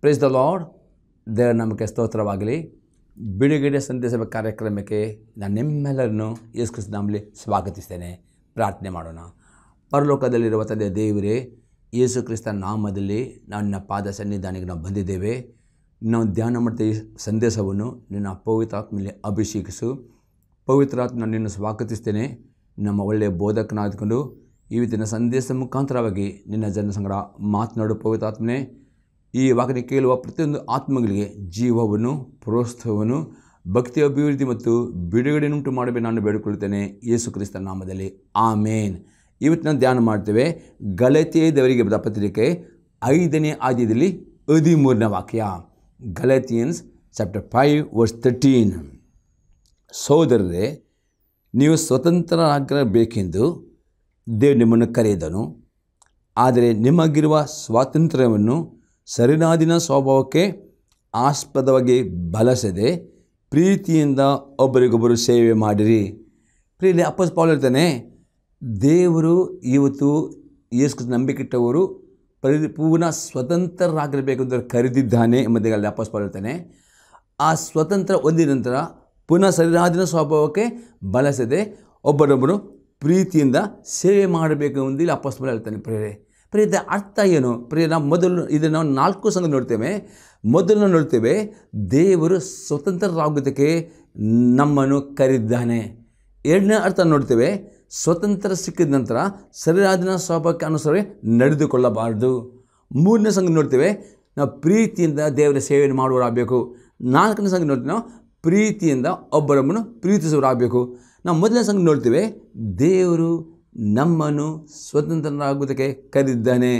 Praise the lord. ದೇವರ ನಮಗೆ ಸ್ತೋತ್ರವಾಗಲಿ. ಬಿಡುಗಡೆ ಸಂದೇಶ ಕಾರ್ಯಕ್ರಮಕ್ಕೆ ನಾನು ನಿಮ್ಮೆಲ್ಲರನ್ನು ಯೇಸು ಕ್ರಿಸ್ತನ ನಾಮದಲ್ಲಿ ಸ್ವಾಗತಿಸ್ತೇನೆ. ಪ್ರಾರ್ಥನೆ ಮಾಡೋಣ. ಪರಲೋಕದಲ್ಲಿರುವ ತಂದೆ ದೇವರೇ, ಯೇಸು ಕ್ರಿಸ್ತನ ನಾಮದಲ್ಲಿ ನನ್ನ ಪಾದ ಸನ್ನಿಧಾನಕ್ಕೆ ನಾವು ಬಂದಿದ್ದೇವೆ. ನಾವು ಧ್ಯಾನ ಮಾಡ್ತಾ ಈ ಸಂದೇಶವನ್ನು ನಿನ್ನ ಪವಿತ್ರಾತ್ಮನಲ್ಲಿ ಅಭಿಷೇಕಿಸು. ಪವಿತ್ರಾತ್ಮ ನಿನ್ನನ್ನು ಸ್ವಾಗತಿಸ್ತೇನೆ. ನಮ್ಮ ಒಳ್ಳೆಯ ಬೋಧಕನಾಗಿಕೊಂಡು ಇವತ್ತಿನ ಸಂದೇಶ ಮುಖಾಂತರವಾಗಿ ನಿನ್ನ ಜನ ಸಂಗಡ ಮಾತನಾಡು. ಪವಿತ್ರಾತ್ಮನೇ, ಈ ವಾಕ್ಯ ಕೇಳುವ ಪ್ರತಿಯೊಂದು ಆತ್ಮಗಳಿಗೆ ಜೀವವನ್ನು, ಪ್ರೋತ್ಸಾಹವನ್ನು, ಭಕ್ತಿ ಅಭಿವೃದ್ಧಿ ಮತ್ತು ಬಿಡುಗಡೆಯುಂಟು ಮಾಡಬೇಕು ನಾನು ಬೇಡಿಕೊಳ್ಳುತ್ತೇನೆ ಯೇಸು ಕ್ರಿಸ್ತನ ನಾಮದಲ್ಲಿ, ಆಮೇನ್. ಇವತ್ತಿನ ಧ್ಯಾನ ಮಾಡ್ತೇವೆ ಗಲಾತ್ಯದವರಿಗೆ ಬರೆದ ಪತ್ರಿಕೆ 5ನೇ ಅಧ್ಯಾಯದಲ್ಲಿ 13ನೇ ವಾಕ್ಯ. ಗಲಾತಿಯನ್ಸ್ ಚಾಪ್ಟರ್ 5 ವರ್ಸ್ 13. ಸಹೋದರರೇ, ನೀವು ಸ್ವತಂತ್ರರಾಗಬೇಕೆಂದು ದೇವರು ನಿಮ್ಮನ್ನು ಕರೆದನು. ಆದರೆ ನಿಮಗಿರುವ ಸ್ವಾತಂತ್ರ್ಯವನ್ನು ಸರಿಯಾದ ಸ್ವಭಾವಕ್ಕೆ ಆಸ್ಪದವಾಗಿ ಬಳಸದೆ ಪ್ರೀತಿಯಿಂದ ಒಬ್ಬರಿಗೊಬ್ಬರು ಸೇವೆ ಮಾಡಿರಿ. ಪ್ರಿಯರೇ, ಅಪೊಸ್ತಲ ಪೌಲ ಹೇಳ್ತಾನೆ, ದೇವರು ಇವತ್ತು ಯೇಸು ನಂಬಿಕೆಟ್ಟವರು ಪರಿಪೂರ್ಣ ಸ್ವತಂತ್ರರಾಗಿರಬೇಕೆಂದು ಕರೆದಿದ್ದಾನೆ ಎಂಬುದಾಗಿ ಅಪೊಸ್ತಲ ಪೌಲ ಹೇಳ್ತಾನೆ. ಆ ಸ್ವತಂತ್ರ ಹೊಂದಿದ ನಂತರ ಪುನಃ ಸರಿಯಾದ ಸ್ವಭಾವಕ್ಕೆ ಬಳಸದೆ ಒಬ್ಬರೊಬ್ಬರು ಪ್ರೀತಿಯಿಂದ ಸೇವೆ ಮಾಡಬೇಕು ಎಂದು ಇಲ್ಲಿ ಅಪೊಸ್ತಲ ಪೌಲ ಹೇಳ್ತಾನೆ. ಪ್ರಿಯದ ಅರ್ಥ ಏನು? ನಾವು ಮೊದಲು ಇದನ್ನು ನಾವು 4 ಸಂಘ ನೋಡ್ತೇವೆ. ಮೊದಲು ನೋಡ್ತೇವೆ, ದೇವರು ಸ್ವತಂತ್ರರಾಗೋದಕ್ಕೆ ನಮ್ಮನ್ನು ಕರೆದಿದ್ದಾನೆ. ಎರಡನೇ ಅರ್ಥ ನೋಡ್ತೇವೆ, ಸ್ವತಂತ್ರ ಸಿಕ್ಕಿದ ನಂತರ ಸರಿಯಾದ ಸ್ವಭಾವಕ್ಕೆ ಅನುಸಾರ ನಡೆದುಕೊಳ್ಳಬಾರ್ದು. ಮೂರನೇ ಸಂಘ ನೋಡ್ತೇವೆ, ನಾವು ಪ್ರೀತಿಯಿಂದ ದೇವರ ಸೇವೆಯನ್ನು ಮಾಡುವರಾಗಬೇಕು. 4ನೇ ಸಂಘ ನೋಡ್ತೇವೆ, ನಾವು ಪ್ರೀತಿಯಿಂದ ಒಬ್ಬರೊಬ್ಬನು ಪ್ರೀತಿಸುವರಾಗಬೇಕು. ನಾವು ಮೊದಲನೇ ಸಂಘ ನೋಡ್ತೇವೆ, ದೇವರು ನಮ್ಮನ್ನು ಸ್ವತಂತ್ರರಾಗುವುದಕ್ಕೆ ಕರೆದಿದ್ದಾನೆ.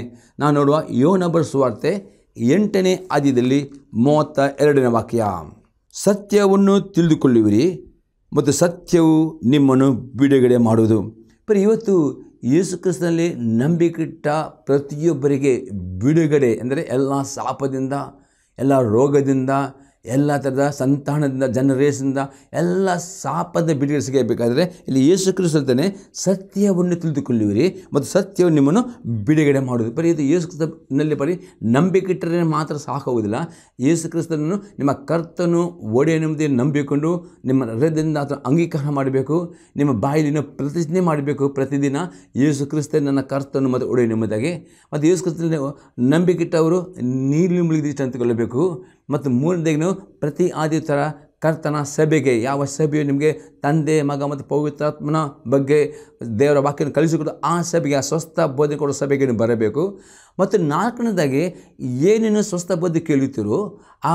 ನಾವು ನೋಡುವ ಯೋಹನ ಬರೆದ ಸುವಾರ್ತೆ 8ನೇ ಅಧ್ಯಾಯದಲ್ಲಿ 32ನೇ ವಾಕ್ಯ. ಸತ್ಯವನ್ನು ತಿಳಿದುಕೊಳ್ಳುವಿರಿ ಮತ್ತು ಸತ್ಯವು ನಿಮ್ಮನ್ನು ಬಿಡುಗಡೆ ಮಾಡುವುದು. ಇವತ್ತು ಯೇಸು ಕ್ರಿಸ್ತನಲ್ಲಿ ನಂಬಿಕೆಯಿಟ್ಟ ಪ್ರತಿಯೊಬ್ಬರಿಗೆ ಬಿಡುಗಡೆ ಅಂದರೆ ಎಲ್ಲ ಶಾಪದಿಂದ, ಎಲ್ಲ ರೋಗದಿಂದ, ಎಲ್ಲ ಥರದ ಸಂತಾನದಿಂದ, ಜನರೇಷನಿಂದ ಎಲ್ಲ ಶಾಪದ ಬಿಡುಗಡೆ ಸಿಗಬೇಕಾದರೆ ಇಲ್ಲಿ ಯೇಸು ಕ್ರಿಸ್ತ ಹೇಳ್ತಾನೆ, ಸತ್ಯವನ್ನು ತಿಳಿದುಕೊಳ್ಳುವಿರಿ ಮತ್ತು ಸತ್ಯವು ನಿಮ್ಮನ್ನು ಬಿಡುಗಡೆ ಮಾಡುವುದು. ಇದು ಯೇಸು ಕ್ರಿಸ್ತನಲ್ಲಿ ನಂಬಿಕೆ ಇಟ್ಟರೆ ಮಾತ್ರ ಸಾಕಾಗುವುದಿಲ್ಲ. ಯೇಸು ಕ್ರಿಸ್ತನನ್ನು ನಿಮ್ಮ ಕರ್ತನು ಒಡೆಯನೆಂಬುದೇ ನಂಬಿಕೊಂಡು ನಿಮ್ಮ ಹೃದಯದಿಂದ ಅಥವಾ ಅಂಗೀಕಾರ ಮಾಡಬೇಕು. ನಿಮ್ಮ ಬಾಯಿಲಿನ ಪ್ರತಿಜ್ಞೆ ಮಾಡಬೇಕು, ಪ್ರತಿದಿನ ಯೇಸು ಕ್ರಿಸ್ತ ನನ್ನ ಕರ್ತನು ಮತ್ತು ಒಡೆಯನೆಂಬುದಾಗಿ. ಮತ್ತು ಯೇಸು ಕ್ರಿಸ್ತನಲ್ಲಿ ನಂಬಿಕೆ ಇಟ್ಟವರು ನೀರಿನ ಮುಳುಗಿದ ಅಂತಕೊಳ್ಳಬೇಕು. ಮತ್ತು ಮೂರನೇದು, ಪ್ರತಿ ಆದಿತ್ಯರ ಕರ್ತನ ಸಭೆಗೆ, ಯಾವ ಸಭೆಯು ನಿಮಗೆ ತಂದೆ, ಮಗ ಮತ್ತು ಪವಿತ್ರಾತ್ಮನ ಬಗ್ಗೆ ದೇವರ ವಾಕ್ಯವನ್ನು ಕಲಿಸಿಕೊಟ್ಟು ಆ ಸಭೆಗೆ, ಆ ಸ್ವಸ್ಥ ಬೋಧನೆ ಕೊಡೋ ಸಭೆಗೆ ನೀವು ಬರಬೇಕು. ಮತ್ತು 4ನೇದಾಗಿ, ಏನೇನು ಸ್ವಸ್ಥ ಬೋಧನೆ ಕೇಳುತ್ತೀರೋ ಆ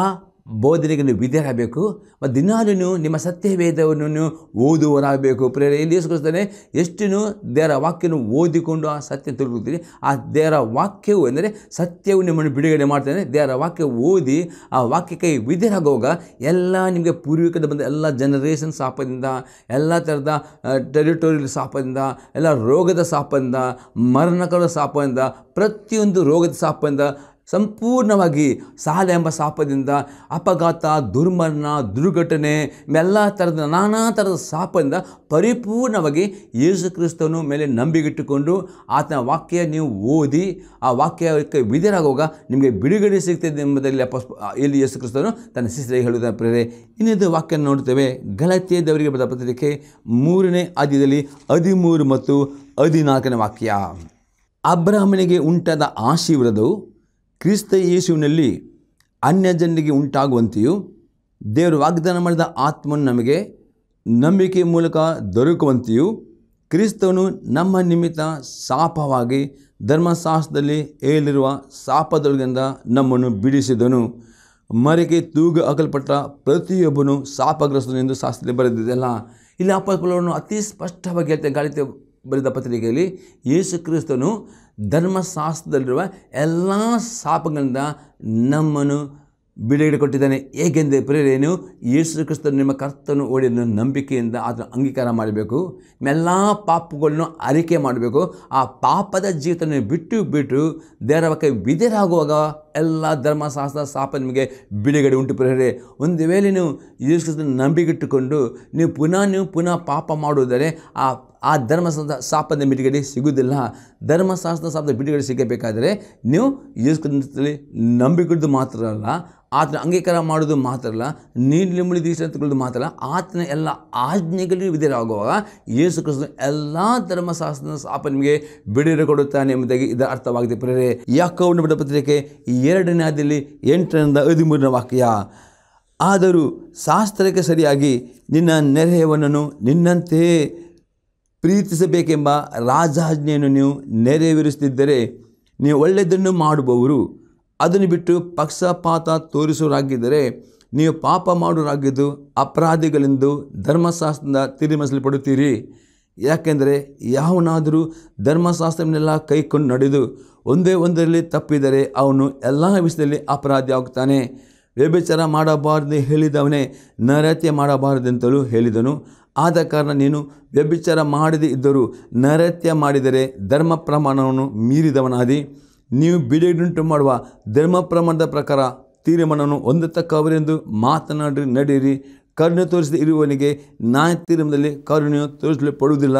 ಬೋಧನೆಗೆ ನೀವು ವಿಧೇಯರಾಗಬೇಕು. ಮತ್ತು ದಿನಾಲೂ ನಿಮ್ಮ ಸತ್ಯವೇದವನ್ನು ನೀವು ಓದುವರಾಗಬೇಕು. ಪ್ರೇರಣೆ ಇಲ್ಲಿ ಯೇಸುಕ್ರಿಸ್ತನೇ ಎಷ್ಟು ದೇವರ ವಾಕ್ಯವನ್ನು ಓದಿಕೊಂಡು ಆ ಸತ್ಯ ತಿಳ್ಕೊಳ್ತೀರಿ, ಆ ದೇವರ ವಾಕ್ಯವು ಅಂದರೆ ಸತ್ಯವು ನಿಮ್ಮನ್ನು ಬಿಡುಗಡೆ ಮಾಡ್ತಾನೆ. ದೇವರ ವಾಕ್ಯ ಓದಿ ಆ ವಾಕ್ಯಕ್ಕೆ ವಿಧೇಯರಾಗುವಾಗ ಎಲ್ಲ ನಿಮಗೆ ಪೂರ್ವಿಕದ ಬಂದ ಎಲ್ಲ ಜನರೇಷನ್ ಶಾಪದಿಂದ, ಎಲ್ಲ ಥರದ ಟೆರಿಟೋರಿಯಲ್ ಶಾಪದಿಂದ, ಎಲ್ಲ ರೋಗದ ಶಾಪದಿಂದ, ಮರಣಕರ ಶಾಪದಿಂದ, ಪ್ರತಿಯೊಂದು ರೋಗದ ಶಾಪದಿಂದ, ಸಂಪೂರ್ಣವಾಗಿ ಸಾಲ ಎಂಬ ಶಾಪದಿಂದ, ಅಪಘಾತ, ದುರ್ಮರಣ, ದುರ್ಘಟನೆ, ಎಲ್ಲ ಥರದ ನಾನಾ ಥರದ ಶಾಪದಿಂದ ಪರಿಪೂರ್ಣವಾಗಿ ಯೇಸು ಕ್ರಿಸ್ತನ ಮೇಲೆ ನಂಬಿಕೆಟ್ಟುಕೊಂಡು ಆತನ ವಾಕ್ಯ ನೀವು ಓದಿ ಆ ವಾಕ್ಯಕ್ಕೆ ವಿಧೇಯರಾಗುವಾಗ ನಿಮಗೆ ಬಿಡುಗಡೆ ಸಿಗ್ತದೆ ಎಂಬುದರಲ್ಲಿ ಇಲ್ಲಿ ಯೇಸು ಕ್ರಿಸ್ತನು ತನ್ನ ಶಿಷ್ಯರಿಗೆ ಹೇಳುತ್ತಾರೆ. ಪ್ರೇರೆ, ಇನ್ನೊಂದು ವಾಕ್ಯ ನೋಡ್ತೇವೆ. ಗಲಾತ್ಯದವರಿಗೆ ಬರೆದ ಪತ್ರಿಕೆ 3ನೇ ಅಧ್ಯಾಯದಲ್ಲಿ 13 ಮತ್ತು 14ನೇ ವಾಕ್ಯ. ಅಬ್ರಹಾಮನಿಗೆ ಉಂಟಾದ ಆಶೀರ್ವಾದವು ಕ್ರಿಸ್ತ ಯೇಸುವಿನಲ್ಲಿ ಅನ್ಯ ಜನರಿಗೆ ಉಂಟಾಗುವಂತೆಯೂ ದೇವರು ವಾಗ್ದಾನ ಮಾಡಿದ ಆತ್ಮನು ನಮಗೆ ನಂಬಿಕೆ ಮೂಲಕ ದೊರಕುವಂತೆಯೂ ಕ್ರಿಸ್ತನು ನಮ್ಮ ನಿಮಿತ್ತ ಶಾಪವಾಗಿ ಧರ್ಮಶಾಸ್ತ್ರದಲ್ಲಿ ಹೇಳಿರುವ ಶಾಪದೊಳಗಿಂದ ನಮ್ಮನ್ನು ಬಿಡಿಸಿದನು. ಮರೆಗೆ ತೂಗು ಹಾಕಲ್ಪಟ್ಟ ಪ್ರತಿಯೊಬ್ಬನು ಶಾಪಗ್ರಸ್ತನೆಂದು ಶಾಸ್ತ್ರದಲ್ಲಿ ಬರೆದಿದೆಯಲ್ಲ. ಇಲ್ಲಿ ಅಪೊಸ್ತಲನು ಅತಿ ಸ್ಪಷ್ಟವಾಗಿ ಹೇಳ್ತಾರೆ. ಗಲಾತ್ಯ ಬರೆದ ಪತ್ರಿಕೆಯಲ್ಲಿ ಯೇಸು ಕ್ರಿಸ್ತನು ಧರ್ಮಶಾಸ್ತ್ರದಲ್ಲಿರುವ ಎಲ್ಲ ಶಾಪಗಳಿಂದ ನಮ್ಮನ್ನು ಬಿಡುಗಡೆ ಕೊಟ್ಟಿದ್ದಾನೆ. ಏಕೆಂದರೆ ಪ್ರೇರೇನು ಯೇಸು ಕ್ರಿಸ್ತನು ನಿಮ್ಮ ಕರ್ತನು ಒಡೆಯನು ನಂಬಿಕೆಯಿಂದ ಅದನ್ನು ಅಂಗೀಕಾರ ಮಾಡಬೇಕು. ಎಲ್ಲ ಪಾಪಗಳನ್ನು ಅರಿಕೆ ಮಾಡಬೇಕು. ಆ ಪಾಪದ ಜೀವಿತ ಬಿಟ್ಟು ದೇವರ ವಾಕ್ಯ ವಿಧೇಯರಾಗುವಾಗ ಎಲ್ಲ ಧರ್ಮಶಾಸ್ತ್ರ ಶಾಪ ನಿಮಗೆ ಬಿಡುಗಡೆ ಉಂಟು. ಪ್ರೇರೆ, ಒಂದು ವೇಳೆ ನೀವು ಯೇಸು ಕ್ರಿಸ್ತನ ನಂಬಿಕೆಟ್ಟುಕೊಂಡು ನೀವು ಪುನಃ ಪಾಪ ಮಾಡುವುದರೆ ಆ ಧರ್ಮಶಾಸ್ತ್ರದ ಶಾಪದ ಬಿಡುಗಡೆ ಸಿಗುವುದಿಲ್ಲ. ಧರ್ಮಶಾಸ್ತ್ರದ ಶಾಪದ ಬಿಡುಗಡೆ ಸಿಗಬೇಕಾದರೆ ನೀವು ಯೇಸು ಕ್ರಿಸ್ತನಲ್ಲಿ ನಂಬಿಕೆದು ಮಾತ್ರ ಅಲ್ಲ, ಆತನ ಅಂಗೀಕಾರ ಮಾಡೋದು ಮಾತ್ರ ಅಲ್ಲ, ನೀಲಿ ಮುಳಿ ದೀಕ್ಷೆ ತಗೊಳ್ಳೋದು ಮಾತ್ರ ಅಲ್ಲ, ಆತನ ಎಲ್ಲ ಆಜ್ಞೆಗಳಿಗೆ ವಿಧೇಯರಾಗುವಾಗ ಯೇಸು ಕ್ರಿಸ್ತನ ಎಲ್ಲ ಧರ್ಮಶಾಸ್ತ್ರದ ಶಾಪ ನಿಮಗೆ ಬಿಡುಗಡೆ ಕೊಡುತ್ತಾನೆ ಎಂಬುದಾಗಿ ಇದರ ಅರ್ಥವಾಗಿದೆ. ಪ್ರಿಯರೇ, ಯಾಕೋಬನ ಬರೆದ ಪತ್ರಿಕೆ 2ನೇ ಅಧ್ಯಾಯದಲ್ಲಿ 8-13 ವಾಕ್ಯ, ಆದರೂ ಶಾಸ್ತ್ರಕ್ಕೆ ಸರಿಯಾಗಿ ನಿನ್ನ ನೆರೆಯವನನ್ನು ನಿನ್ನಂತೆಯೇ ಪ್ರೀತಿಸಬೇಕೆಂಬ ರಾಜಾಜ್ಞೆಯನ್ನು ನೀವು ನೆರವೇರಿಸುತ್ತಿದ್ದರೆ ನೀವು ಒಳ್ಳೆಯದನ್ನು ಮಾಡುವವರು. ಅದನ್ನು ಬಿಟ್ಟು ಪಕ್ಷಪಾತ ತೋರಿಸುವರಾಗಿದ್ದರೆ ನೀವು ಪಾಪ ಮಾಡುವರಾಗಿದ್ದು ಅಪರಾಧಿಗಳೆಂದು ಧರ್ಮಶಾಸ್ತ್ರದಿಂದ ತೀರ್ಮಾನಿಸಲ್ಪಡುತ್ತೀರಿ. ಯಾಕೆಂದರೆ ಯಾವನಾದರೂ ಧರ್ಮಶಾಸ್ತ್ರವನ್ನೆಲ್ಲ ಕೈಕೊಂಡು ನಡೆದು ಒಂದೇ ಒಂದರಲ್ಲಿ ತಪ್ಪಿದರೆ ಅವನು ಎಲ್ಲ ವಿಷಯದಲ್ಲಿ ಅಪರಾಧಿ ಆಗುತ್ತಾನೆ. ವ್ಯಭಿಚಾರ ಮಾಡಬಾರದು ಹೇಳಿದವನೇ ನರಹತ್ಯೆ ಮಾಡಬಾರದೆಂತಲೂ ಹೇಳಿದನು. ಆದ ಕಾರಣ ನೀನು ವ್ಯಭಿಚಾರ ಮಾಡದೇ ಇದ್ದರೂ ನರಹತ್ಯೆ ಮಾಡಿದರೆ ಧರ್ಮ ಪ್ರಮಾಣವನ್ನು ಮೀರಿದವನಾದಿ. ನೀವು ಬಿಡುಗಡೆಯುಂಟು ಮಾಡುವ ಧರ್ಮ ಪ್ರಮಾಣದ ಪ್ರಕಾರ ತೀರ್ಮಾನವನ್ನು ಹೊಂದತಕ್ಕವರೆಂದು ನಡೆಯಿರಿ. ಕರುಣೆ ತೋರಿಸದೇ ಇರುವವನಿಗೆ ನ್ಯಾಯ ತೀರ್ಮಾನದಲ್ಲಿ ಕರುಣೆಯು ತೋರಿಸಲ್ಪಡುವುದಿಲ್ಲ.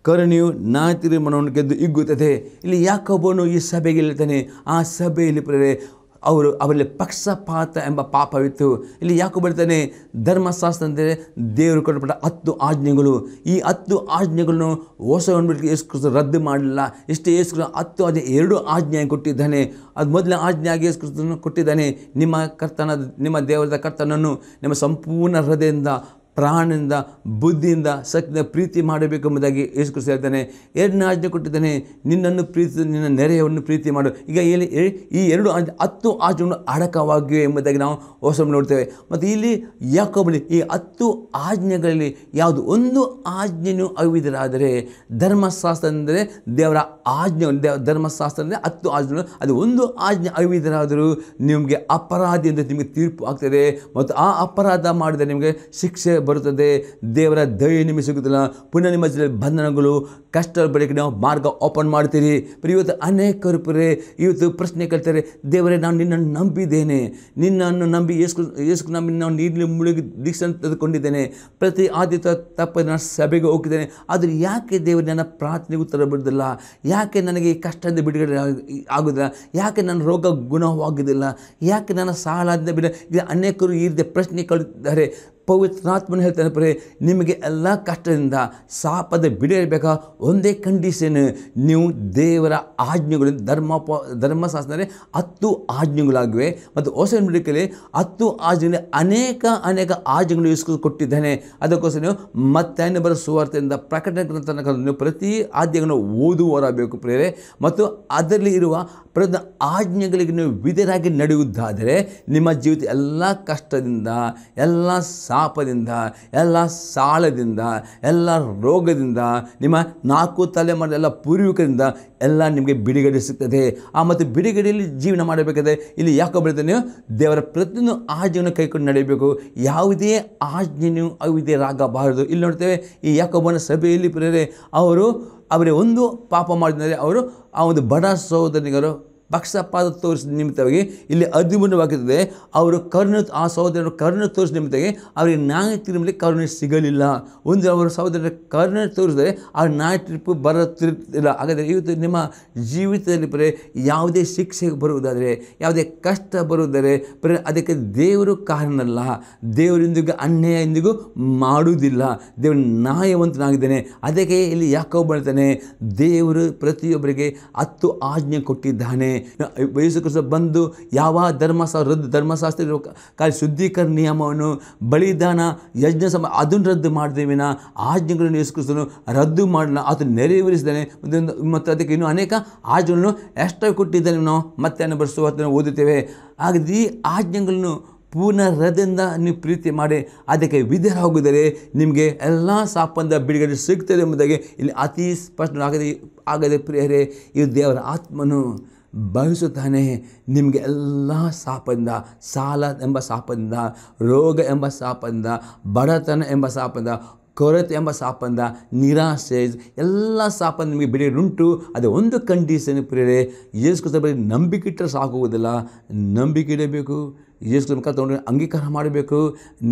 ಕರುಣೆಯು ನ್ಯಾಯ ತೀರ್ಮಾನವನ್ನು ಗೆದ್ದು ಹಿಗ್ಗುತ್ತದೆ. ಇಲ್ಲಿ ಯಾಕೋಬನು ಈ ಸಭೆಗೆ ಹೇಳ್ತಾನೆ, ಆ ಸಭೆಯಲ್ಲಿ ಪ್ರಿಯರೇ ಅವರಲ್ಲಿ ಪಕ್ಷಪಾತ ಎಂಬ ಪಾಪವಿತ್ತು. ಇಲ್ಲಿ ಯಾಕೋಬ ಹೇಳ್ತಾನೆ, ಧರ್ಮಶಾಸ್ತ್ರ ಅಂದರೆ ದೇವರು ಕೊಟ್ಟಪಟ್ಟ 10 ಆಜ್ಞೆಗಳು. ಈ 10 ಆಜ್ಞೆಗಳನ್ನು ಹೊಸ ಒಡಂಬಡಿಕೆಯಲ್ಲಿ ಯೇಸು ಕ್ರಿಸ್ತನು ರದ್ದು ಮಾಡಲಿಲ್ಲ. ಇಷ್ಟೇ ಯೇಸು ಕ್ರಿಸ್ತನು 10 ಆಜ್ಞೆ 2 ಆಜ್ಞೆ ಕೊಟ್ಟಿದ್ದಾನೆ. ಅದು ಮೊದಲನೇ ಆಜ್ಞೆಯಾಗಿ ಯೇಸು ಕ್ರಿಸ್ತನು ಕೊಟ್ಟಿದ್ದಾನೆ, ನಿಮ್ಮ ದೇವರಾದ ಕರ್ತನನ್ನು ನಿಮ್ಮ ಸಂಪೂರ್ಣ ಹೃದಯದಿಂದ, ಪ್ರಾಣದಿಂದ, ಬುದ್ಧಿಯಿಂದ, ಶಕ್ತಿಯಿಂದ ಪ್ರೀತಿ ಮಾಡಬೇಕೆಂಬುದಾಗಿ ಯೇಸು ಕ್ರಿಸ್ತ ಹೇಳ್ತಾನೆ. 2ನೇ ಆಜ್ಞೆ ಕೊಟ್ಟಿದ್ದಾನೆ, ನಿನ್ನನ್ನು ಪ್ರೀತಿ, ನಿನ್ನ ನೆರೆಯವನ್ನು ಪ್ರೀತಿ ಮಾಡು. ಈಗ ಈ 2 ಆಜ್ಞೆ 10 ಆಜ್ಞೆಗಳು ಅಡಕವಾಗಿವೆ ಎಂಬುದಾಗಿ ನಾವು ಹೊಸ ನೋಡ್ತೇವೆ. ಮತ್ತು ಇಲ್ಲಿ ಯಾಕೋಬನು ಈ 10 ಆಜ್ಞೆಗಳಲ್ಲಿ ಯಾವುದು ಒಂದು ಆಜ್ಞೆಯೂ ಅವಿದರಾದರೆ, ಧರ್ಮಶಾಸ್ತ್ರ ಅಂದರೆ ದೇವರ ಆಜ್ಞೆ, ಧರ್ಮಶಾಸ್ತ್ರ ಅಂದರೆ 10 ಆಜ್ಞೆಗಳು, ಅದು ಒಂದು ಆಜ್ಞೆ ಅವಿದರಾದರೂ ನಿಮಗೆ ಅಪರಾಧಿ ಅಂತ ನಿಮಗೆ ತೀರ್ಪು ಆಗ್ತದೆ. ಮತ್ತು ಆ ಅಪರಾಧ ಮಾಡಿದರೆ ನಿಮಗೆ ಶಿಕ್ಷೆ ಬರುತ್ತದೆ. ದೇವರ ದಯೆ ನಿಮಗೆ ಸಿಗುತ್ತಿಲ್ಲ. ಪುನಃ ನಿಮ್ಮ ಬಂಧನಗಳು, ಕಷ್ಟದ ಬಳಿಕ ನಾವು ಮಾರ್ಗ ಓಪನ್ ಮಾಡ್ತೀರಿ. ಇವತ್ತು ಅನೇಕರು ಇವತ್ತು ಪ್ರಶ್ನೆ ಕೇಳ್ತಾರೆ, ದೇವರೇ ನಾನು ನಿನ್ನನ್ನು ನಂಬಿದ್ದೇನೆ, ನಿನ್ನನ್ನು ನಂಬಿ ಯೇಸು ನಂಬಿ ನಾನು ನೀರಲ್ಲಿ ಮುಳುಗಿ ದೀಕ್ಷೆ ತೆಗೆದುಕೊಂಡಿದ್ದೇನೆ, ಪ್ರತಿ ಆದಿತ್ಯ ತಪ್ಪ ನಾನು ಸಭೆಗೆ ಹೋಗಿದ್ದೇನೆ, ಆದರೆ ಯಾಕೆ ದೇವರು ನನ್ನ ಪ್ರಾರ್ಥನೆಗೆ ಉತ್ತರ ಬರುವುದಿಲ್ಲ? ಯಾಕೆ ನನಗೆ ಈ ಕಷ್ಟದಿಂದ ಬಿಡುಗಡೆ ಆಗುವುದಿಲ್ಲ? ಯಾಕೆ ನನ್ನ ರೋಗ ಗುಣವಾಗುವುದಿಲ್ಲ? ಯಾಕೆ ನನ್ನ ಸಾಲದಿಂದ ಇದು ಅನೇಕರು ಈ ರೀತಿಯ ಪ್ರಶ್ನೆ ಕೇಳುತ್ತಿದ್ದಾರೆ. ಪವಿತ್ರಾತ್ಮನ ಹೇಳ್ತಾನೆ, ನಿಮಗೆ ಎಲ್ಲ ಕಷ್ಟದಿಂದ ಶಾಪದ ಬಿಡುಗಡೆ ಒಂದೇ ಕಂಡೀಷನ್, ನೀವು ದೇವರ ಆಜ್ಞೆಗಳು, ಧರ್ಮಶಾಸ್ತ್ರ 10 ಆಜ್ಞೆಗಳಾಗಿವೆ. ಮತ್ತು ಹೊಸ ಒಡಂಬಡಿಕೆಯಲ್ಲಿ 10 ಆಜ್ಞೆಗಳಲ್ಲಿ ಅನೇಕ ಆಜ್ಞೆಗಳು ಯೇಸು ಕೊಟ್ಟಿದ್ದಾನೆ. ಅದಕ್ಕೋಸ್ಕರ ನೀವು ಮತ್ತಾಯನ ಬರೋ ಸುವಾರ್ತೆಯಿಂದ ಪ್ರಕಟಣೆ ಗ್ರಂಥ ನೀವು ಪ್ರತಿ ಆಜ್ಞೆಗಳನ್ನು ಓದುವರಾಗಬೇಕು ಪ್ರಿಯರೇ. ಮತ್ತು ಅದರಲ್ಲಿ ಇರುವ ಪ್ರತಿ ಆಜ್ಞೆಗಳಿಗೆ ನೀವು ವಿಧೇಯರಾಗಿ ನಡೆಯುವುದಾದರೆ ನಿಮ್ಮ ಜೀವಿತ ಎಲ್ಲ ಕಷ್ಟದಿಂದ, ಎಲ್ಲ ಶಾಪದಿಂದ, ಎಲ್ಲ ಸಾಲದಿಂದ, ಎಲ್ಲ ರೋಗದಿಂದ, ನಿಮ್ಮ 4 ತಲೆಮಾರಿನ ಎಲ್ಲ ಪೂರ್ವಿಕರಿಂದ ಎಲ್ಲ ನಿಮಗೆ ಬಿಡುಗಡೆ ಸಿಗ್ತದೆ. ಮತ್ತು ಬಿಡುಗಡೆಯಲ್ಲಿ ಜೀವನ ಮಾಡಬೇಕಾದ್ರೆ ಇಲ್ಲಿ ಯಾಕೋ ಹೇಳ್ತಾನೆ, ದೇವರ ಪ್ರತಿಯೊಂದು ಆಜ್ಞೆಯನ್ನು ಕೈಕೊಂಡು ನಡೆಯಬೇಕು, ಯಾವುದೇ ಆಜ್ಞೆಯೂ ಅವಿಧೇಯರಾಗಬಾರದು. ಇಲ್ಲಿ ನೋಡ್ತೇವೆ, ಈ ಯಾಕೋಬನ ಸಭೆಯಲ್ಲಿ ಪ್ರಿಯರೇ ಅವರೇ ಒಂದು ಪಾಪ ಮಾಡಿದರೆ ಅವರು ಆ ಒಂದು ಬಡ ಸಹೋದರನಿಗರು ಪಕ್ಷಪಾತ ತೋರಿಸಿದ ನಿಮಿತ್ತವಾಗಿ ಇಲ್ಲಿ 13 ವಾಕ್ಯದಲ್ಲಿ ಅವರು ಆ ಸಹೋದರರು ಕರುಣೆ ತೋರಿಸಿದ ನಿಮಿತ್ತವಾಗಿ ಅವರಿಗೆ ನ್ಯಾಯ ತೀರ್ಪಲ್ಲಿ ಕರುಣೆ ಸಿಗಲಿಲ್ಲ. ಒಂದು ಅವರ ಸಹೋದರರ ಕರುಣೆ ತೋರಿಸಿದರೆ ಆ ನ್ಯಾಯ ತೀರ್ಪು ಬರುತ್ತಿಲ್ಲ. ಹಾಗಾದರೆ ಇವತ್ತು ನಿಮ್ಮ ಜೀವಿತದಲ್ಲಿ ಯಾವುದೇ ಶಿಕ್ಷೆ ಬರುವುದಾದರೆ, ಯಾವುದೇ ಕಷ್ಟ ಬರುವುದಾದರೆ ಅದಕ್ಕೆ ದೇವರು ಕಾರಣನಲ್ಲ. ದೇವರು ಎಂದಿಗೂ ಅನ್ಯಾಯ ಎಂದಿಗೂ ಮಾಡುವುದಿಲ್ಲ. ದೇವರು ನ್ಯಾಯವಂತನಾಗಿದ್ದಾನೆ. ಅದಕ್ಕೆ ಇಲ್ಲಿ ಯಾಕೋಬ ಹೇಳ್ತಾನೆ, ದೇವರು ಪ್ರತಿಯೊಬ್ಬರಿಗೆ 10 ಆಜ್ಞೆ ಕೊಟ್ಟಿದ್ದಾನೆ. ಯೇಸು ಕ್ರಿಸ್ತ ಬಂದು ಯಾವ ಧರ್ಮಶಾಸ್ತ್ರ ಕಾಲ ಶುದ್ಧೀಕರಣ ನಿಯಮವನ್ನು, ಬಲಿದಾನ, ಯಜ್ಞ ಅದನ್ನು ರದ್ದು ಮಾಡಿದೇವಿನ ಆಜ್ಞೆಗಳನ್ನು ಯೇಸು ಕ್ರಿಸ್ತನು ರದ್ದು ಮಾಡಲ್ಲ, ಆತನು ನೆರವೇರಿಸಿದ್ದಾನೆ. ಮತ್ತು ಅದಕ್ಕೆ ಇನ್ನೂ ಅನೇಕ ಆಜ್ಞೆಗಳನ್ನು ಎಷ್ಟಾಗಿ ಕೊಟ್ಟಿದ್ದಾನೆ. ನಾವು ಮತ್ತೆ ಬರೆಸುವ ಓದುತ್ತೇವೆ. ಹಾಗಾದರೆ ಈ ಆಜ್ಞೆಗಳನ್ನು ಪೂರ್ಣ ಹೃದಯದಿಂದ ನೀವು ಪ್ರೀತಿ ಮಾಡಿ ಅದಕ್ಕೆ ವಿಧೇಯರಾಗುವುದರೆ ನಿಮಗೆ ಎಲ್ಲ ಶಾಪದಿಂದ ಬಿಡುಗಡೆ ಸಿಗ್ತದೆ ಎಂಬುದಾಗಿ ಇಲ್ಲಿ ಅತಿ ಆಗದೆ ಪ್ರಿಯರೇ, ಈ ದೇವರ ಆತ್ಮನು ಬಯಸುತ್ತಾನೆ ನಿಮಗೆ ಎಲ್ಲ ಶಾಪದಿಂದ, ಸಾಲ ಎಂಬ ಶಾಪದಿಂದ, ರೋಗ ಎಂಬ ಶಾಪದಿಂದ, ಬಡತನ ಎಂಬ ಶಾಪದಿಂದ, ಕೊರತೆ ಎಂಬ ಶಾಪದಿಂದ, ನಿರಾಶೆ, ಎಲ್ಲ ಶಾಪ ನಿಮಗೆ ಬಿಡುಗಡೆ ಉಂಟು. ಅದು ಒಂದು ಕಂಡೀಷನ್ ಪ್ರಿಯರೇ, ಯೇಸು ಕ್ರಿಸ್ತ ಬಳಿ ನಂಬಿಕೆ ಇಟ್ಟರೆ ಸಾಕುವುದಿಲ್ಲ, ನಂಬಿಕೆ ಇಡಬೇಕು, ಯೇಸು ಕ್ರಿಸ್ತನ ತಗೊಂಡು ಅಂಗೀಕಾರ ಮಾಡಬೇಕು,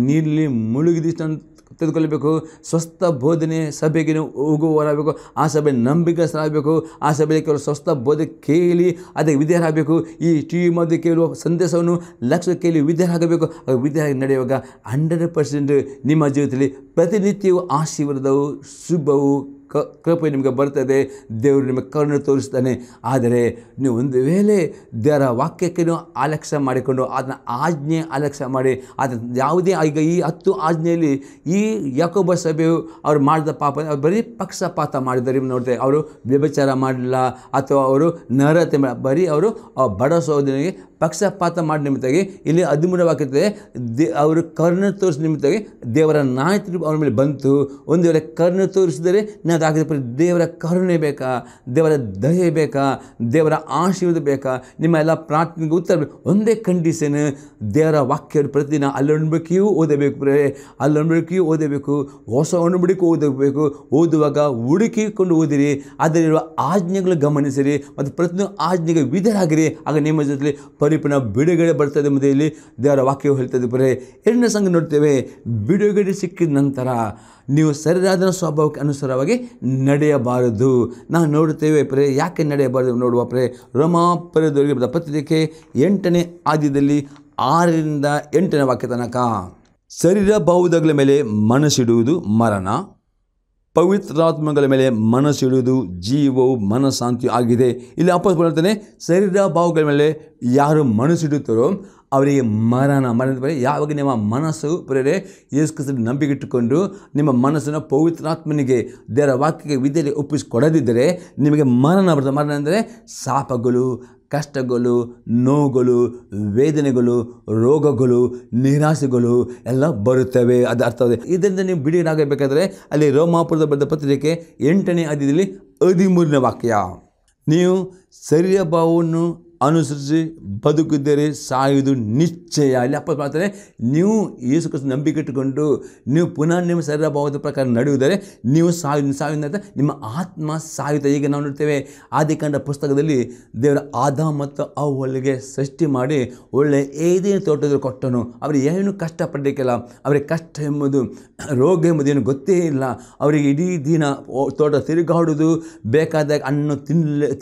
ನೀರಲ್ಲಿ ಮುಳುಗಿದ ತೆಗೆದುಕೊಳ್ಳಬೇಕು. ಸ್ವಸ್ಥ ಬೋಧನೆ ಸಭೆಗೆ ನೀವು ಹೋಗುವವರಾಗಬೇಕು. ಆ ಸಭೆ ನಂಬಿಕಸ್ಥರಾಗಬೇಕು. ಆ ಸಭೆಯಲ್ಲಿ ಕೆಲವು ಸ್ವಸ್ಥ ಬೋಧನೆ ಕೇಳಿ ಅದಕ್ಕೆ ವಿಧೇಯರಾಗಬೇಕು. ಈ ಟಿ ವಿ ಮಧ್ಯೆ ಕೇಳುವ ಸಂದೇಶವನ್ನು ಲಕ್ಷ ಕೇಳಿ ವಿಧೇಯರಾಗಬೇಕು. ವಿಧೇಯರಾಗಿ ನಡೆಯುವಾಗ 100% ನಿಮ್ಮ ಜೀವಿತದಲ್ಲಿ ಪ್ರತಿನಿತ್ಯವೂ ಆಶೀರ್ವಾದವು ಶುಭವು ಕೃಪೆ ನಿಮಗೆ ಬರ್ತದೆ. ದೇವರು ನಿಮಗೆ ಕರುಣೆ ತೋರಿಸ್ತಾನೆ. ಆದರೆ ನೀವು ಒಂದು ವೇಳೆ ದೇವರ ವಾಕ್ಯಕ್ಕೆ ನೀವು ಅಲಕ್ಷ್ಯ ಮಾಡಿಕೊಂಡು ಅದನ್ನ ಆಜ್ಞೆ ಅಲಕ್ಷ್ಯ ಮಾಡಿ ಅದನ್ನು ಯಾವುದೇ ಈಗ ಈ 10 ಆಜ್ಞೆಯಲ್ಲಿ ಈ ಯಾಕೋಬ ಸಭೆಯು ಅವರು ಮಾಡಿದ ಪಾಪ ಅವ್ರು ಬರೀ ಪಕ್ಷಪಾತ ಮಾಡಿದ್ದಾರೆ ನೋಡ್ತೇವೆ. ಅವರು ವ್ಯಭಿಚಾರ ಮಾಡಲಿಲ್ಲ ಅಥವಾ ಅವರು ನರತೆ ಬರೀ ಅವರು ಬಡ ಸಹೋದರನಿಗೆ ಪಕ್ಷಪಾತ ಮಾಡಿ ನಿಮಿತ್ತಾಗಿ ಇಲ್ಲಿ 13 ವಾಕ್ಯತೆ ಅವರು ಕರುಣೆ ತೋರಿಸಿದ ನಿಮಿತ್ತಾಗಿ ದೇವರ ನಾಯಕರು ಅವ್ರ ಮೇಲೆ ಬಂತು. ಒಂದು ವೇಳೆ ಕರುಣೆ ತೋರಿಸಿದರೆ ನಾವು ಅದಾಗದ ದೇವರ ಕರುಣೆ ಬೇಕಾ, ದೇವರ ದಯೆ ಬೇಕಾ, ದೇವರ ಆಶೀರ್ವಾದ ಬೇಕಾ, ನಿಮ್ಮ ಎಲ್ಲ ಪ್ರಾರ್ಥನೆಗೆ ಉತ್ತರ ಬೇಕು. ಒಂದೇ ಕಂಡೀಷನ್, ದೇವರ ವಾಕ್ಯ ಪ್ರತಿದಿನ ಅಲ್ಲೊಂಬಡಿಕೆಯೂ ಓದಬೇಕು. ಅಲ್ಲೊಂಬಡಿಕೆಯೂ ಓದಬೇಕು, ಹೊಸ ಒಣಬಡಿಕೆ ಓದಬೇಕು. ಓದುವಾಗ ಹುಡುಕಿಕೊಂಡು ಓದಿರಿ, ಅದರಲ್ಲಿರುವ ಆಜ್ಞೆಗಳು ಗಮನಿಸಿರಿ ಮತ್ತು ಪ್ರತಿಯೊಂದು ಆಜ್ಞೆಗೆ ವಿಧೇಯರಾಗಿರಿ. ಆಗ ನಿಮ್ಮ ಜೊತೆಲಿ ಪರಿಪೂರ್ಣ ಬಿಡುಗಡೆ ಬರ್ತದೆ ಎಂಬುದೇ ಇಲ್ಲಿ ದೇವರ ವಾಕ್ಯವು ಹೇಳ್ತದೆ. ಬರೇ 2ನೇ ಸಂಘ ನೋಡ್ತೇವೆ, ಬಿಡುಗಡೆ ಸಿಕ್ಕಿದ ನಂತರ ನೀವು ಸರಿಯಾದ ಸ್ವಭಾವಕ್ಕೆ ಅನುಸಾರವಾಗಿ ನಡೆಯಬಾರದು. ನಾವು ನೋಡುತ್ತೇವೆ ಯಾಕೆ ನಡೆಯಬಾರದು ನೋಡುವ ರೋಮಾಪುರದವರಿಗೆ ಬರೆದ ಪತ್ರಿಕೆ 8ನೇ ಅಧ್ಯಾಯದಲ್ಲಿ 6ರಿಂದ 8ನೇ ವಾಕ್ಯ ತನಕ. ಶರೀರ ಭಾವಗಳ ಮೇಲೆ ಮನಸ್ಸಿಡುವುದು ಮರಣ, ಪವಿತ್ರಾತ್ಮಗಳ ಮೇಲೆ ಮನಸ್ಸಿಡುವುದು ಜೀವವು ಮನಃಶಾಂತಿಯೂ ಆಗಿದೆ. ಇಲ್ಲಿ ಅಪೊಸ್ತಲನು ಹೇಳ್ತಾನೆ, ಶರೀರ ಭಾವಗಳ ಮೇಲೆ ಯಾರು ಮನಸ್ಸಿಡುತ್ತಾರೋ ಅವರಿಗೆ ಮರಣ. ಯಾವಾಗ ನಿಮ್ಮ ಮನಸ್ಸು ಯೇಸು ಕ್ರಿಸ್ತನಲ್ಲಿ ನಂಬಿಕೆಯಿಟ್ಟುಕೊಂಡು ನಿಮ್ಮ ಮನಸ್ಸನ್ನು ಪವಿತ್ರಾತ್ಮನಿಗೆ ದೇವರ ವಾಕ್ಯಕ್ಕೆ ವಿಧೇಯತೆ ಒಪ್ಪಿಸಿಕೊಡದಿದ್ದರೆ ನಿಮಗೆ ಮರಣ ಬರ್ತದೆ. ಮರಣ ಅಂದರೆ ಶಾಪಗಳು, ಕಷ್ಟಗಳು, ನೋವುಗಳು, ವೇದನೆಗಳು, ರೋಗಗಳು, ನಿರಾಸೆಗಳು ಎಲ್ಲ ಬರುತ್ತವೆ. ಅದು ಅರ್ಥವಾಗಿದೆ. ಇದರಿಂದ ನೀವು ಬಿಡುಗಡೆಯಾಗಬೇಕಾದ್ರೆ ಅಲ್ಲಿ ರೋಮಾಪುರದ ಬರೆದ ಪತ್ರಿಕೆ 8ನೇ ಅಧ್ಯಾಯದಲ್ಲಿ 13ನೇ ವಾಕ್ಯ, ನೀವು ಶರೀರ ಭಾವವನ್ನು ಅನುಸರಿಸಿ ಬದುಕಿದ್ದರೆ ಸಾಯುವುದು ನಿಶ್ಚಯ. ಇಲ್ಲಿ ಅಪ್ಪ ಮಾಡ್ತಾರೆ, ನೀವು ಯೇಸು ಕ್ರಿಸ್ತ ನಂಬಿಕೆ ಇಟ್ಟುಕೊಂಡು ನೀವು ಪುನಃ ನಿಮ್ಮ ಶರೀರ ಭಾವದ ಪ್ರಕಾರ ನಡೆಯುವುದರೆ ನೀವು ಸಾಯುವುದಂತ ನಿಮ್ಮ ಆತ್ಮ ಸಾಯುತ್ತೆ. ಈಗ ನಾವು ನೋಡ್ತೇವೆ ಆದಿಕಾಂಡ ಪುಸ್ತಕದಲ್ಲಿ ದೇವರ ಆದಾಮ ಮತ್ತು ಅವ್ವಳಿಗೆ ಸೃಷ್ಟಿ ಮಾಡಿ ಒಳ್ಳೆ ಏದೇನು ತೋಟದಲ್ಲಿ ಕೊಟ್ಟನು. ಅವರಿಗೆ ಏನು ಕಷ್ಟಪಡಲಿಕ್ಕಿಲ್ಲ. ಅವರಿಗೆ ಕಷ್ಟ ಎಂಬುದು, ರೋಗ ಎಂಬುದು ಏನು ಗೊತ್ತೇ ಇಲ್ಲ. ಅವರಿಗೆ ಇಡೀ ದಿನ ತೋಟ ತಿರುಗಾಡುವುದು, ಬೇಕಾದಾಗ ಹಣ್ಣು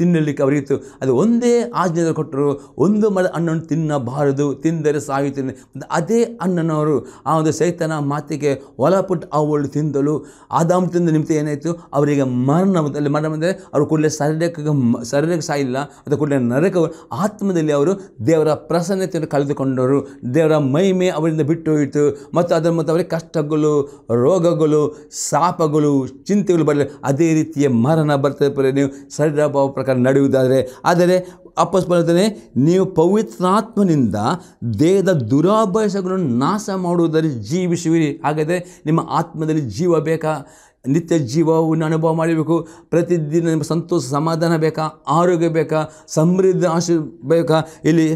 ತಿನ್ನಲಿಕ್ಕೆ ಅವರಿಗಿತ್ತು. ಅದು ಒಂದೇ ಆಜ್ಞೆ ಕೊಟ್ಟರು, ಒಂದು ಮರದ ಹಣ್ಣನ್ನು ತಿನ್ನಬಾರದು, ತಿಂದರೆ ಸಾಯುತ್ತೇನೆ. ಅದೇ ಹಣ್ಣನವರು ಆ ಒಂದು ಸೈತನ ಮಾತಿಗೆ ಒಳಪಟ್ಟು ಅವಳು ತಿಂದಳು. ಆದಾಮ ತಿಂದ ನಿಮಿತ್ತ ಏನಾಯಿತು, ಅವರಿಗೆ ಮರಣ ಬಂದರೆ ಅವರು ಕೂಡಲೇ ಶರೀರಕ್ಕೆ ಸಾಯಿಲ್ಲ, ಅದು ಕೂಡಲೇ ನರಕ ಆತ್ಮದಲ್ಲಿ ಅವರು ದೇವರ ಪ್ರಸನ್ನತೆಯನ್ನು ಕಳೆದುಕೊಂಡರು. ದೇವರ ಮಹಿಮೆ ಅವರಿಂದ ಬಿಟ್ಟು ಹೋಯಿತು. ಮತ್ತು ಅದರ ಮತ್ತು ಅವರಿಗೆ ಕಷ್ಟಗಳು, ರೋಗಗಳು, ಶಾಪಗಳು, ಚಿಂತೆಗಳು ಬರಲಿ. ಅದೇ ರೀತಿಯ ಮರಣ ಬರ್ತದೆ ನೀವು ಶರೀರ ಭಾವ ಪ್ರಕಾರ ನಡೆಯುವುದಾದರೆ. ಆದರೆ ಅಪೊಸ್ತಲನೇ, ನೀವು ಪವಿತ್ರಾತ್ಮನಿಂದ ದೇಹದ ದುರಾಭ್ಯಾಸಗಳನ್ನು ನಾಶ ಮಾಡುವುದರಲ್ಲಿ ಜೀವಿಸುವಿರಿ. ಹಾಗಾದರೆ ನಿಮ್ಮ ಆತ್ಮದಲ್ಲಿ ಜೀವ ಬೇಕಾ? ನಿತ್ಯ ಜೀವವನ್ನು ಅನುಭವ ಮಾಡಬೇಕು. ಪ್ರತಿದಿನ ನಿಮ್ಮ ಸಂತೋಷ ಸಮಾಧಾನ ಬೇಕಾ? ಆರೋಗ್ಯ ಬೇಕಾ? ಸಮೃದ್ಧಿ ಆಶೀರ್ವಾದ ಬೇಕಾ? ಇಲ್ಲಿ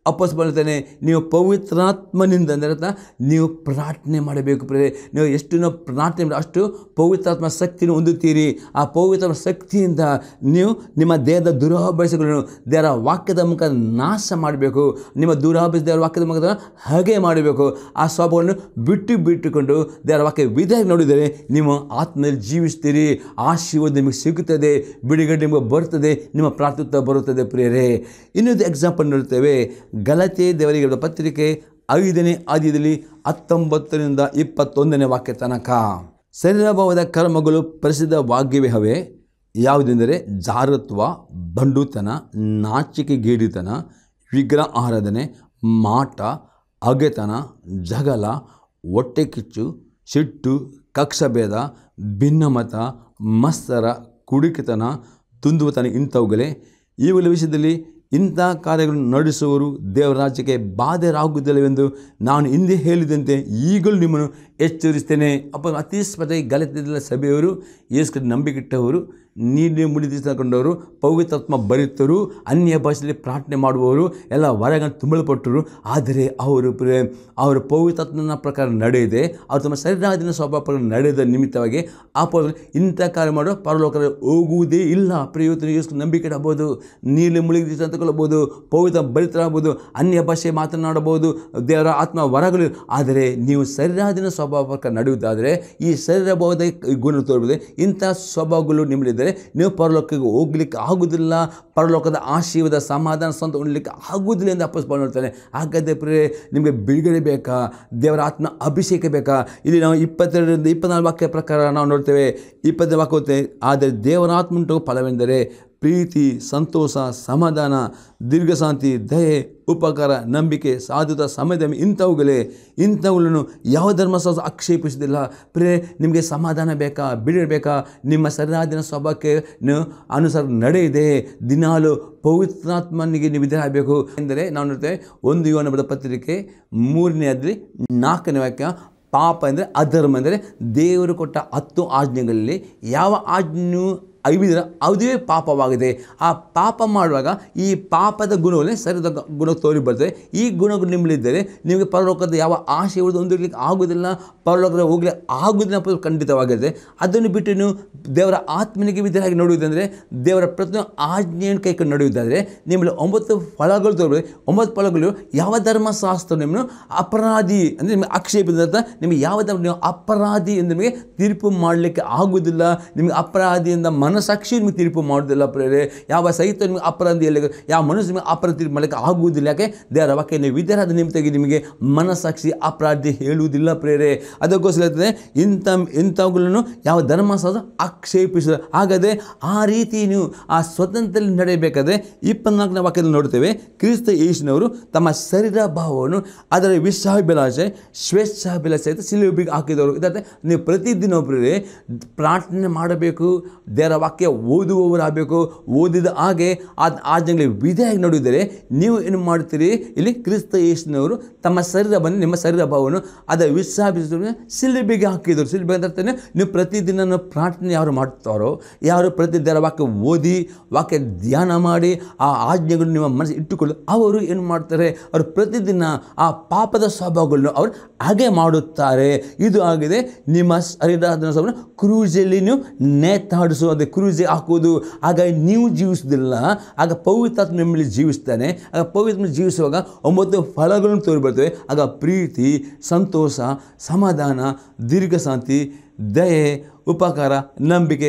ಅಪೊಸ್ತಲನು ಹೇಳ್ತಾನೆ, ನೀವು ಪವಿತ್ರಾತ್ಮನಿಂದ ಅಂದರೆ ನೀವು ಪ್ರಾರ್ಥನೆ ಮಾಡಬೇಕು. ನೀವು ಎಷ್ಟು ನಾವು ಪ್ರಾರ್ಥನೆ ಮಾಡಿ ಅಷ್ಟು ಪವಿತ್ರಾತ್ಮ ಶಕ್ತಿಯನ್ನು ಹೊಂದುತ್ತೀರಿ. ಆ ಪವಿತ್ರ ಶಕ್ತಿಯಿಂದ ನೀವು ನಿಮ್ಮ ದೇಹದ ದುರಾಭ್ಯಾಸಗಳನ್ನು ದೇವರ ವಾಕ್ಯದ ಮುಖ ನಾಶ ಮಾಡಬೇಕು. ನಿಮ್ಮ ದುರಾಭ್ಯಾಸ ದೇವರ ವಾಕ್ಯದ ಮುಖದ ಹಾಗೆ ಮಾಡಬೇಕು. ಆ ಸ್ವಭಾವವನ್ನು ಬಿಟ್ಟುಕೊಂಡು ದೇವರ ವಾಕ್ಯ ವಿಧಾನ ನೋಡಿದರೆ ನೀವು ಆತ್ಮದಲ್ಲಿ ಜೀವಿಸ್ತೀರಿ. ಆಶೀರ್ವಾದ ನಿಮಗೆ ಸಿಗುತ್ತದೆ, ಬಿಡುಗಡೆ ನಿಮಗೆ ಬರ್ತದೆ, ನಿಮ್ಮ ಪ್ರಾರ್ಥನೆ ಬರುತ್ತದೆ. ಪ್ರಿಯರೇ, ಇನ್ನೊಂದು ಎಕ್ಸಾಂಪಲ್ ನೋಡ್ತೇವೆ. ಗಲಾತ್ಯ ದೇವರಿಗೆ ಬರೆದ ಪತ್ರಿಕೆ 5ನೇ ಅಧ್ಯಾಯದಲ್ಲಿ 19ರಿಂದ 21ನೇ ವಾಕ್ಯ ತನಕ. ಶರೀರಭಾವದ ಕರ್ಮಗಳು ಪ್ರಸಿದ್ಧವಾಗಿವೆ. ಯಾವುದೆಂದರೆ ಜಾರತ್ವ, ಬಂಡುತನ, ನಾಚಿಕೆಗೇಡಿತನ, ವಿಗ್ರಹ ಆರಾಧನೆ, ಮಾಟ, ಹಗೆತನ, ಜಗಳ, ಹೊಟ್ಟೆ ಕಿಚ್ಚು, ಸಿಟ್ಟು, ಕಕ್ಷಭೇದ, ಭಿನ್ನಮತ, ಮತ್ಸರ, ಕುಡಿಕಿತನ, ತುಂದುವತನ ಇಂಥವುಗಳೇ. ಇವುಗಳ ವಿಷಯದಲ್ಲಿ ಇಂಥ ಕಾರ್ಯಗಳನ್ನು ನಡೆಸುವವರು ದೇವರ ರಾಜ್ಯಕ್ಕೆ ಬಾಧ್ಯರಾಗುವುದಿಲ್ಲವೆಂದು ನಾನು ಹಿಂದೆ ಹೇಳಿದಂತೆ ಈಗಲೂ ನಿಮ್ಮನ್ನು ಎಚ್ಚರಿಸ್ತೇನೆ. ಅತಿ ಸ್ಪಷ್ಟ ಗಲಾತ್ಯದ ಸಭೆಯವರು ಯೇಸು ನಂಬಿಕೆಟ್ಟವರು ನೀರು ಮುಡಿದಿಕೊಂಡವರು, ಪವಿತ್ರಾತ್ಮ ಭರಿತರು, ಅನ್ಯ ಭಾಷೆಯಲ್ಲಿ ಪ್ರಾರ್ಥನೆ ಮಾಡುವವರು, ಎಲ್ಲ ವರಗಳನ್ನು ತುಂಬಲ್ಪಟ್ಟರು. ಆದರೆ ಅವರು ಪವಿತ್ರಾತ್ಮನ ಪ್ರಕಾರ ನಡೆಯದೆ ಅವರು ತಮ್ಮ ಶರೀರಾಧೀನ ಸ್ವಭಾವ ಪ್ರಕಾರ ನಡೆದ ನಿಮಿತ್ತವಾಗಿ ಇಂಥ ಕಾರ್ಯ ಮಾಡೋ ಪರಲೋಕದ ಹೋಗುವುದೇ ಇಲ್ಲ. ಪ್ರಿಯವತ್ತು ಯೇಸು ನಂಬಿಕೆ ಇಡಬಹುದು, ನೀರು ಮುಳುಗಿ ಅಂತಕೊಳ್ಳಬಹುದು, ಪವಿತ್ರ ಭರಿತರಾಗಬಹುದು, ಅನ್ಯ ಭಾಷೆ ಮಾತನಾಡಬಹುದು, ದೇವರ ಆತ್ಮ ವರಗಳು. ಆದರೆ ನೀವು ಶರೀರಾಧೀನ ಸ್ವಭಾವ ಪ್ರಕಾರ ನಡೆಯುವುದಾದರೆ ಈ ಶರೀರ ಭಾವದ ಗುಣ ತೋರ್ಬೋದು. ಇಂಥ ಸ್ವಭಾವಗಳು ನಿಮ್ಮಲ್ಲಿದ್ದರೆ ನೀವು ಪರಲೋಕಕ್ಕೆ ಹೋಗ್ಲಿಕ್ಕೆ ಆಗುವುದಿಲ್ಲ, ಪರಲೋಕದ ಆಶೀರ್ವಾದ ಸಮಾಧಾನ ಸ್ವಂತ ಹೊಂದಲಿಕ್ಕೆ ಆಗುವುದಿಲ್ಲ ಎಂದು ಅಪೊಸ್ತಲನು ಹೇಳ್ತಾನೆ. ಹಾಗಾದರೆ ಪ್ರಿಯರೇ, ನಿಮಗೆ ಬಿಡುಗಡೆ ಬೇಕಾ? ದೇವರ ಆತ್ಮ ಅಭಿಷೇಕ ಬೇಕಾ? ಇಲ್ಲಿ ನಾವು 22ರಿಂದ 24 ವಾಕ್ಯ ಪ್ರಕಾರ ನಾವು ನೋಡ್ತೇವೆ. 20 ವಾಕ್ಯ ಓದ್ತೇವೆ. ಆದರೆ ದೇವರ ಆತ್ಮ ಉಂಟು ಫಲವೆಂದರೆ ಪ್ರೀತಿ, ಸಂತೋಷ, ಸಮಾಧಾನ, ದೀರ್ಘಶಾಂತಿ, ದಯೆ, ಉಪಕಾರ, ನಂಬಿಕೆ, ಸಾಧುತ, ಸಮಯದ ಇಂಥವುಗಳನ್ನು ಯಾವ ಧರ್ಮಶಾಸ್ತ್ರ ಆಕ್ಷೇಪಿಸುವುದಿಲ್ಲ. ಪ್ರಿಯರೇ, ನಿಮಗೆ ಸಮಾಧಾನ ಬೇಕಾ? ಬಿಡುಗಡೆ ಬೇಕಾ? ನಿಮ್ಮ ಶರೀರಾಧೀನ ಸ್ವಭಾವಕ್ಕೆ ಅನುಸಾರ ನಡೆಯಿದೆ. ದಿನಾಲು ಪವಿತ್ರಾತ್ಮನಿಗೆ ನೀವು ವಿಧೇಯರಾಗಬೇಕು ಎಂದರೆ ನಾವು ನೋಡ್ತೇವೆ 1 ಯೋಹನ ಬರೆದ ಪತ್ರಿಕೆ 3ನೇ ಅಧ್ಯಾಯ 4ನೇ ವಾಕ್ಯ. ಪಾಪ ಅಂದರೆ ಅಧರ್ಮ ಅಂದರೆ ದೇವರು ಕೊಟ್ಟ 10 ಆಜ್ಞೆಗಳಲ್ಲಿ ಯಾವ ಆಜ್ಞೆಯೂ ಐವಿದ್ರೆ ಅದುವೇ ಪಾಪವಾಗಿದೆ. ಆ ಪಾಪ ಮಾಡುವಾಗ ಈ ಪಾಪದ ಗುಣಗಳೇ ಶರೀರದ ಗುಣ ತೋರಿ ಬರ್ತದೆ. ಈ ಗುಣಗಳು ನಿಮ್ಮಲ್ಲಿದ್ದರೆ ನಿಮಗೆ ಪರಲೋಕದ ಯಾವ ಆಶೀರ್ವಾದ ಹೊಂದಲಿಕ್ಕೆ ಆಗೋದಿಲ್ಲ, ಪರಲೋಕದ ಹೋಗಲಿ ಆಗೋದಿಲ್ಲ ಖಂಡಿತವಾಗಿದೆ. ಅದನ್ನು ಬಿಟ್ಟು ನೀವು ದೇವರ ಆತ್ಮನಿಗೆ ವಿಧೇಯರಾಗಿ ನೋಡುವುದಂದರೆ, ದೇವರ ಪ್ರತಿಯೊಂದು ಆಜ್ಞೆಯನ್ನು ಕೈಕೊಂಡು ನಡೆಯುವುದಾದರೆ ನಿಮ್ಮಲ್ಲಿ 9 ಫಲಗಳು ತೋರ್ಬೋದು. 9 ಫಲಗಳು ಯಾವ ಧರ್ಮಶಾಸ್ತ್ರ ನಿಮ್ಮನ್ನು ಅಪರಾಧಿ ಅಂದರೆ ನಿಮಗೆ ಆಕ್ಷೇಪಿಸಿದಂಥ ನಿಮಗೆ ಯಾವ ಧರ್ಮ ನೀವು ಅಪರಾಧಿ ಎಂದು ನಿಮಗೆ ತೀರ್ಪು ಮಾಡಲಿಕ್ಕೆ ಆಗುವುದಿಲ್ಲ. ನಿಮಗೆ ಅಪರಾಧಿಯಿಂದ ಮನಸ್ಸಾಕ್ಷಿ ನಿಮಗೆ ತೀರ್ಪು ಮಾಡೋದಿಲ್ಲ. ಪ್ರೇರೆ, ಯಾವ ಸಹಿತ ನಿಮಗೆ ಅಪರಾಧಿಯಲ್ಲಿ ಯಾವ ಮನಸ್ಸು ನಿಮಗೆ ಅಪರಾಧ ತೀರ್ಪು ಮಾಡಲಿಕ್ಕೆ ಆಗುವುದಿಲ್ಲ. ಯಾಕೆ? ದೇವರ ವಾಕ್ಯ ನೀವು ವಿಧೇಯರಾದ ನಿಮಿತ್ತವಾಗಿ ನಿಮಗೆ ಮನಸ್ಸಾಕ್ಷಿ ಅಪರಾಧಿ ಹೇಳುವುದಿಲ್ಲ. ಪ್ರೇರೆ, ಅದಕ್ಕೋಸ್ಕರ ಹೇಳ್ತದೆ ಇಂಥವುಗಳನ್ನು ಯಾವ ಧರ್ಮಶಾಸ್ತ್ರ ಆಕ್ಷೇಪಿಸ. ಹಾಗಾದರೆ ಆ ರೀತಿ ನೀವು ಆ ಸ್ವತಂತ್ರದಲ್ಲಿ ನಡೆಯಬೇಕಾದ್ರೆ 24ನೇ ವಾಕ್ಯದಲ್ಲಿ ನೋಡ್ತೇವೆ. ಕ್ರಿಸ್ತ ಯೇಸುವಿನವರು ತಮ್ಮ ಶರೀರ ಭಾವವನ್ನು ಅದರ ವಿಷಯಾಭಿಲಾಷೆ ಸ್ವೇಚ್ಛಾಭಿಲಾಷೆ ಸಹಿತ ಶಿಲುಬೆಗೆ ಹಾಕಿದವರು. ಇದಕ್ಕೆ ನೀವು ಪ್ರತಿದಿನ ಒಬ್ಬರೇ ಪ್ರಾರ್ಥನೆ ಮಾಡಬೇಕು, ದೇವರ ವಾಕ್ಯ ಓದುವವರಾಗಬೇಕು. ಓದಿದ ಹಾಗೆ ಆ ಆಜ್ಞೆಗಳಿಗೆ ವಿಧೇಯರಾಗಿ ನಡೆಯುವುದರೆ ನೀವು ಏನು ಮಾಡ್ತೀರಿ? ಇಲ್ಲಿ ಕ್ರಿಸ್ತ ಯೇಸುವಿನವರು ತಮ್ಮ ಶರೀರ ಬಂದು ನಿಮ್ಮ ಶರೀರ ಭಾವವನ್ನು ಅದರ ವಿಷಯಾಭಿಲಾಷೆ ಶಿಲುಬೆಗೆ ಹಾಕಿದರು. ಶಿಲುಬೆ ಅಂತಂದರೆ ನೀವು ಪ್ರತಿದಿನ ಪ್ರಾರ್ಥನೆ ಯಾರು ಮಾಡ್ತಾರೋ, ಯಾರು ಪ್ರತಿ ದೇವರ ವಾಕ್ಯ ಓದಿ ವಾಕ್ಯ ಧ್ಯಾನ ಮಾಡಿ ಆ ಆಜ್ಞೆಗಳು ನಿಮ್ಮ ಮನಸ್ಸು ಇಟ್ಟುಕೊಳ್ಳಿ, ಅವರು ಏನು ಮಾಡ್ತಾರೆ? ಅವರು ಪ್ರತಿದಿನ ಆ ಪಾಪದ ಸ್ವಭಾವಗಳನ್ನು ಅವರು ಹಾಗೆ ಮಾಡುತ್ತಾರೆ. ಇದು ಆಗಿದೆ ನಿಮ್ಮ ಶರೀರಾಧನ ಸ್ವಭಾವ ಕ್ರೂಜಲ್ಲಿ ನೀವು ನೇತಾಡಿಸುವುದು, ಕ್ರೂಜೆ ಹಾಕುವುದು. ಆಗ ನೀವು ಜೀವಿಸುವುದಿಲ್ಲ, ಆಗ ಪವಿತ್ರಾತ್ಮ ನಿಮ್ಮಲ್ಲಿ ಜೀವಿಸ್ತಾನೆ. ಆಗ ಪವಿತ್ರ ಜೀವಿಸುವಾಗ 9 ಫಲಗಳನ್ನು ತೋರಿ ಬರ್ತವೆ. ಆಗ ಪ್ರೀತಿ, ಸಂತೋಷ, ಸಮಾಧಾನ, ದೀರ್ಘಶಾಂತಿ, ದಯೆ, ಉಪಕಾರ, ನಂಬಿಕೆ,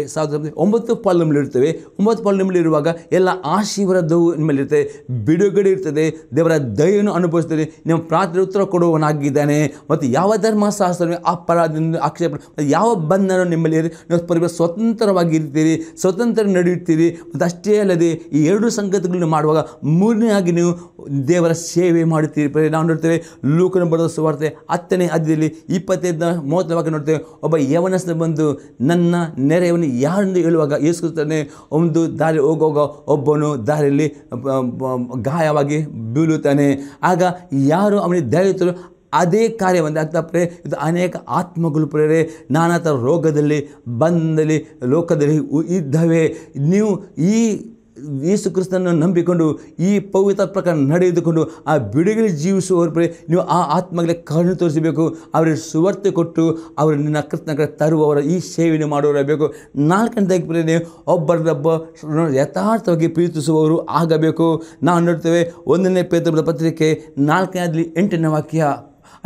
9 ಫಲ ನಿಮ್ಮಲ್ಲಿರ್ತವೆ. 9 ಫಲ ನಿಮ್ಮಲ್ಲಿರುವಾಗ ಎಲ್ಲ ಆಶೀರ್ವಾದವು ನಿಮ್ಮಲ್ಲಿರ್ತದೆ, ಬಿಡುಗಡೆ ಇರ್ತದೆ, ದೇವರ ದಯೆಯನ್ನು ಅನುಭವಿಸ್ತದೆ. ನಿಮ್ಮ ಪ್ರಾರ್ಥನೆ ಉತ್ತರ ಕೊಡುವವನಾಗಿದ್ದಾನೆ. ಮತ್ತು ಯಾವ ಧರ್ಮಶಾಸ್ತ್ರ ಅಪರಾಧದಿಂದ ಆಕ್ಷೇಪ ಯಾವ ಬಂಧನ ನಿಮ್ಮಲ್ಲಿ ನೀವು ಸ್ವತಂತ್ರವಾಗಿ ಇರ್ತೀರಿ, ಸ್ವತಂತ್ರ ನಡೆಯುತ್ತೀರಿ. ಮತ್ತು ಅಷ್ಟೇ ಅಲ್ಲದೆ ಈ 2 ಸಂಗತಿಗಳನ್ನು ಮಾಡುವಾಗ 3ನೇ ಆಗಿ ನೀವು ದೇವರ ಸೇವೆ ಮಾಡುತ್ತೀರಿ. ನಾವು ನೋಡ್ತೇವೆ ಲೂಕನ ಬರೆದ ಸುವಾರ್ತೆ 10ನೇ ಅಧ್ಯಾಯದಲ್ಲಿ 25-30 ವಾಕ್ಯ ನೋಡ್ತೇವೆ. ಒಬ್ಬ ಯವನಸ್ಥ ಬಂದು ನನ್ನ ನೆರೆಯವನು ಯಾರೆಂದು ಹೇಳುವಾಗ ಯೇಸು ಕ್ರಿಸ್ತನೇ ಒಂದು ದಾರಿ ಹೋಗುವಾಗ ಒಬ್ಬನು ದಾರಿಯಲ್ಲಿ ಗಾಯವಾಗಿ ಬೀಳುತ್ತಾನೆ. ಆಗ ಯಾರು ಅವನಿಗೆ ಧೈರ್ಯ ಅದೇ ಕಾರ್ಯವಂತೆ ಆಗ್ತಾ ಇದು ಅನೇಕ ಆತ್ಮಗಳು ಪ್ರೇರೆ ನಾನಾ ಥರ ರೋಗದಲ್ಲಿ ಬಂದಲ್ಲಿ ಲೋಕದಲ್ಲಿ ಇದ್ದಾವೆ. ನೀವು ಈ ಯೇಸು ಕ್ರಿಸ್ತನನ್ನು ನಂಬಿಕೊಂಡು ಈ ಪವಿತ್ರ ಪ್ರಕಾರ ನಡೆದುಕೊಂಡು ಆ ಬಿಡುಗಡೆ ಜೀವಿಸುವವರು ನೀವು ಆ ಆತ್ಮಗಳಿಗೆ ಕರುಣೆ ತೋರಿಸಬೇಕು. ಅವರಿಗೆ ಸುವಾರ್ತೆ ಕೊಟ್ಟು ಅವರು ನಿನ್ನ ಕ್ರಿಸ್ತನ ಕಡೆ ತರುವವರ ಈ ಸೇವೆಯನ್ನು ಮಾಡುವವರಾಗಬೇಕು. 4ನೇದಾಗಿ ನೀವು ಒಬ್ಬರೊಬ್ಬ ಯಥಾರ್ಥವಾಗಿ ಪ್ರೀತಿಸುವವರು ಆಗಬೇಕು. ನಾವು ನೋಡ್ತೇವೆ 1ನೇ ಪೇತ್ರನ ಪತ್ರಿಕೆ 4ನೇ 8ನೇ ವಾಕ್ಯ.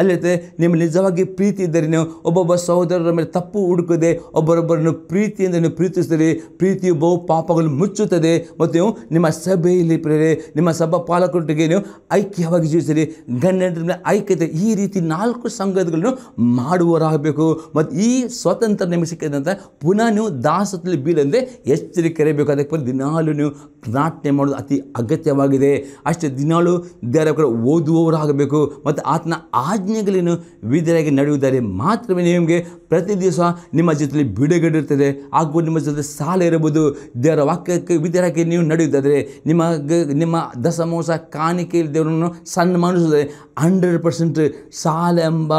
ಅಲ್ಲದೆ ನಿಮ್ಮ ನಿಜವಾಗಿ ಪ್ರೀತಿ ಇದ್ದರೆ ನೀವು ಒಬ್ಬೊಬ್ಬ ಸಹೋದರರ ಮೇಲೆ ತಪ್ಪು ಹುಡುಕದೆ ಒಬ್ಬರೊಬ್ಬರನ್ನು ಪ್ರೀತಿಯಿಂದ ನೀವು ಪ್ರೀತಿಸಿದರೆ ಪ್ರೀತಿಯು ಬಹು ಪಾಪಗಳು ಮುಚ್ಚುತ್ತದೆ. ಮತ್ತು ನೀವು ನಿಮ್ಮ ಸಭೆಯಲ್ಲಿ ಪ್ರೇರೆ ನಿಮ್ಮ ಸಭಾ ಪಾಲಕರೊಟ್ಟಿಗೆ ನೀವು ಐಕ್ಯವಾಗಿ ಜೀವಿಸಿರಿ. ಗಂಡನ ಮೇಲೆ ಐಕ್ಯತೆ, ಈ ರೀತಿ 4 ಸಂಗತಿಗಳನ್ನು ಮಾಡುವವರಾಗಬೇಕು. ಮತ್ತು ಈ ಸ್ವತಂತ್ರ ನಿಮಗೆ ಸಿಕ್ಕಿದಂಥ ಪುನಃ ನೀವು ದಾಸತ್ವದಲ್ಲಿ ಬೀಳಂದೆ ಎಚ್ಚರಿಕೆ ಇರಬೇಕು. ಅದಕ್ಕೆ ದಿನಾಲು ನೀವು ಪ್ರಾರ್ಥನೆ ಮಾಡೋದು ಅತಿ ಅಗತ್ಯವಾಗಿದೆ. ಅಷ್ಟೇ ದಿನಾಲು ದೇವರ ಕಡೆ ಓದುವವರಾಗಬೇಕು. ಮತ್ತು ಆತನ ಆಜ್ಞೆಗಳನ್ನು ವಿಧೇಯರಾಗಿ ನಡೆಯುವುದಾದರೆ ಮಾತ್ರವೇ ನಿಮಗೆ ಪ್ರತಿ ದಿವಸ ನಿಮ್ಮ ಜೊತೆಲಿ ಬಿಡುಗಡೆ ಇರ್ತದೆ, ಹಾಗೂ ನಿಮ್ಮ ಜೊತೆ ಸಾಲ ಇರಬಹುದು. ದೇವರ ವಾಕ್ಯಕ್ಕೆ ವಿಧೇಯರಾಗಿ ನೀವು ನಡೆಯುವುದಾದರೆ, ನಿಮ್ಮ ದಶಮಾಂಶ ಕಾಣಿಕೆಯಲ್ಲಿ ದೇವರನ್ನು ಸನ್ಮಾನಿಸುತ್ತದೆ. 100% ಸಾಲ ಎಂಬ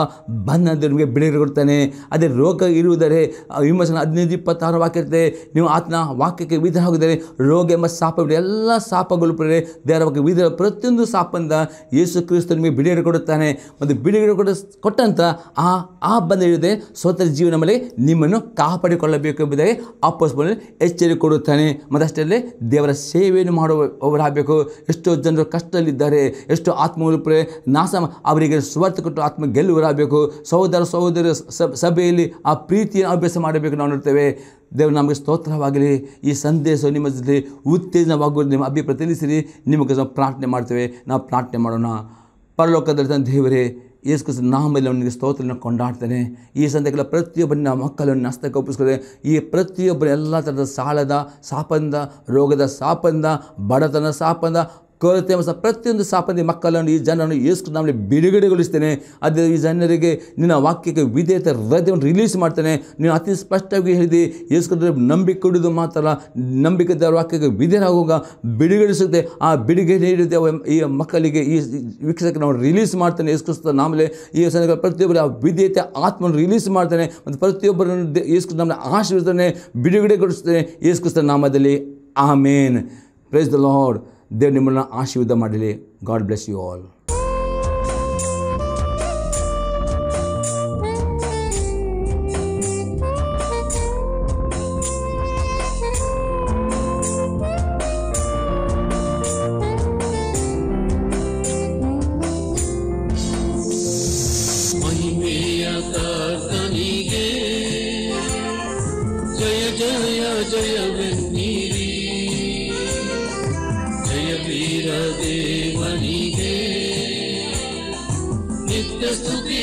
ಬಂಧನ ನಿಮಗೆ ಬಿಡುಗಡೆ ಕೊಡ್ತಾನೆ. ಅದೇ ರೋಗ ಇರುವುದರೆ ವಿಮೋಚನೆ 15:26 ವಾಕ್ಯ ಇರ್ತದೆ, ನೀವು ಆತನ ವಾಕ್ಯಕ್ಕೆ ವಿಧೇಯರಾಗಿದ್ದರೆ ರೋಗ ಎಂಬ ಶಾಪ ಬಿಡಿ. ಎಲ್ಲ ಶಾಪಗಳು ದೇವರ ವಾಕ್ಯ ವಿಧ ಪ್ರತಿಯೊಂದು ಶಾಪದಿಂದ ಯೇಸು ಕ್ರಿಸ್ತ ನಿಮಗೆ ಬಿಡುಗಡೆ ಕೊಡುತ್ತಾನೆ. ಮತ್ತು ಬಿಡುಗಡೆ ಕೊಟ್ಟಂಥ ಆ ಬಂಧ ಇರುತ್ತದೆ ಸ್ವತಃ ಜೀವನ ಮೇಲೆ ನಿಮ್ಮನ್ನು ಕಾಪಾಡಿಕೊಳ್ಳಬೇಕು ಎಂಬುದಾಗಿ ಅಪೊಸ್ತಲನು ಎಚ್ಚರಿಕೆ ಕೊಡುತ್ತಾನೆ. ಮತ್ತು ಅಷ್ಟೇ ದೇವರ ಸೇವೆಯನ್ನು ಮಾಡುವವರಾಗಬೇಕು. ಎಷ್ಟೋ ಜನರು ಕಷ್ಟದಲ್ಲಿದ್ದಾರೆ, ಎಷ್ಟೋ ಆತ್ಮಗಳು ನಾಶ, ಅವರಿಗೆ ಸ್ವಾರ್ಥ ಕೊಟ್ಟು ಆತ್ಮ ಗೆಲ್ಲುವರಾಗಬೇಕು. ಸಹೋದರ ಸಭೆಯಲ್ಲಿ ಆ ಪ್ರೀತಿಯನ್ನು ಅಭ್ಯಾಸ ಮಾಡಬೇಕು ನಾವು ನೋಡ್ತೇವೆ. ದೇವರು ನಮಗೆ ಸ್ತೋತ್ರವಾಗಲಿ. ಈ ಸಂದೇಶ ನಿಮ್ಮ ಜೊತೆ ಉತ್ತೇಜನವಾಗುವುದು ನಿಮ್ಮ ಅಭಿಪ್ರಾಯ ತಿಳಿಸಿರಿ. ನಿಮಗೆ ನಾವು ಪ್ರಾರ್ಥನೆ ಮಾಡ್ತೇವೆ. ನಾವು ಪ್ರಾರ್ಥನೆ ಮಾಡೋಣ. ಪರಲೋಕದಲ್ಲಿ ದೇವರೇ, ಯೇಸು ಕ್ರಿಸ್ತನ ನಾಮದಲ್ಲಿ ಅವನಿಗೆ ಸ್ತೋತ್ರವನ್ನು ಕೊಂಡಾಡ್ತಾನೆ. ಈ ಸಂದರ್ಭಗಳ ಪ್ರತಿಯೊಬ್ಬನ ಮಕ್ಕಳನ್ನು ಹಸ್ತಕ್ಕೆ ಒಪ್ಪಿಸ್ಕೊಳ್ತೇವೆ. ಈ ಪ್ರತಿಯೊಬ್ಬರು ಎಲ್ಲ ಥರದ ಸಾಲದ ಶಾಪದಿಂದ, ರೋಗದ ಶಾಪದಿಂದ, ಬಡತನ ಶಾಪದಿಂದ, ಕೊರತೆ ಪ್ರತಿಯೊಂದು ಶಾಪದ ಮಕ್ಕಳನ್ನು, ಈ ಜನರನ್ನು ಯೇಸು ಕ್ರಿಸ್ತನ ನಾಮದಲ್ಲಿ ಬಿಡುಗಡೆಗೊಳಿಸ್ತೇನೆ. ಅದೇ ಈ ಜನರಿಗೆ ನಿನ್ನ ವಾಕ್ಯಕ್ಕೆ ವಿಧೇಯತೆ ಹೃದಯವನ್ನು ರಿಲೀಸ್ ಮಾಡ್ತಾನೆ. ನೀವು ಅತಿ ಸ್ಪಷ್ಟವಾಗಿ ಹೇಳಿದಿ, ಯೇಸು ಕ್ರಿಸ್ತನ ನಂಬಿಕೆ ಕೊಡುವುದು ಮಾತ್ರ ನಂಬಿಕೆ ದೇವರ ವಾಕ್ಯಕ್ಕೆ ವಿಧೇಯರಾಗುವಾಗ ಬಿಡುಗಡಿಸುತ್ತೆ. ಆ ಬಿಡುಗಡೆ ನೀಡಿದೆ ಈ ಮಕ್ಕಳಿಗೆ, ಈ ವೀಕ್ಷಕರಿಗೆ ನಾವು ರಿಲೀಸ್ ಮಾಡ್ತಾನೆ ಯೇಸು ಕ್ರಿಸ್ತನ ನಾಮದಲ್ಲಿ. ಈ ಸಂದರ್ಭ ಪ್ರತಿಯೊಬ್ಬರು ಆ ವಿಧೇಯತೆ ಆತ್ಮವನ್ನು ರಿಲೀಸ್ ಮಾಡ್ತಾನೆ. ಮತ್ತು ಪ್ರತಿಯೊಬ್ಬರನ್ನು ಯೇಸು ಕ್ರಿಸ್ತನ ನಾಮದಲ್ಲಿ ಆಶೀರ್ವದಿಸ್ತಾನೆ, ಬಿಡುಗಡೆಗೊಳಿಸ್ತಾನೆ ಯೇಸು ಕ್ರಿಸ್ತನ ನಾಮದಲ್ಲಿ. ಆಮೇನ್. Praise the Lord. ದೇವರು ನಿಮ್ಮನ್ನು ಆಶೀರ್ವಾದ ಮಾಡಲಿ. God bless you all. ಮಹಿಮೆಯ ಕರ್ತನಿಗೆ ಜಯ ಜಯ ಜಯವೆನ್ನಿರಿ, ವೀರ ದೇವನಿಗೆ ನಿತ್ಯ ಸ್ತುತಿ.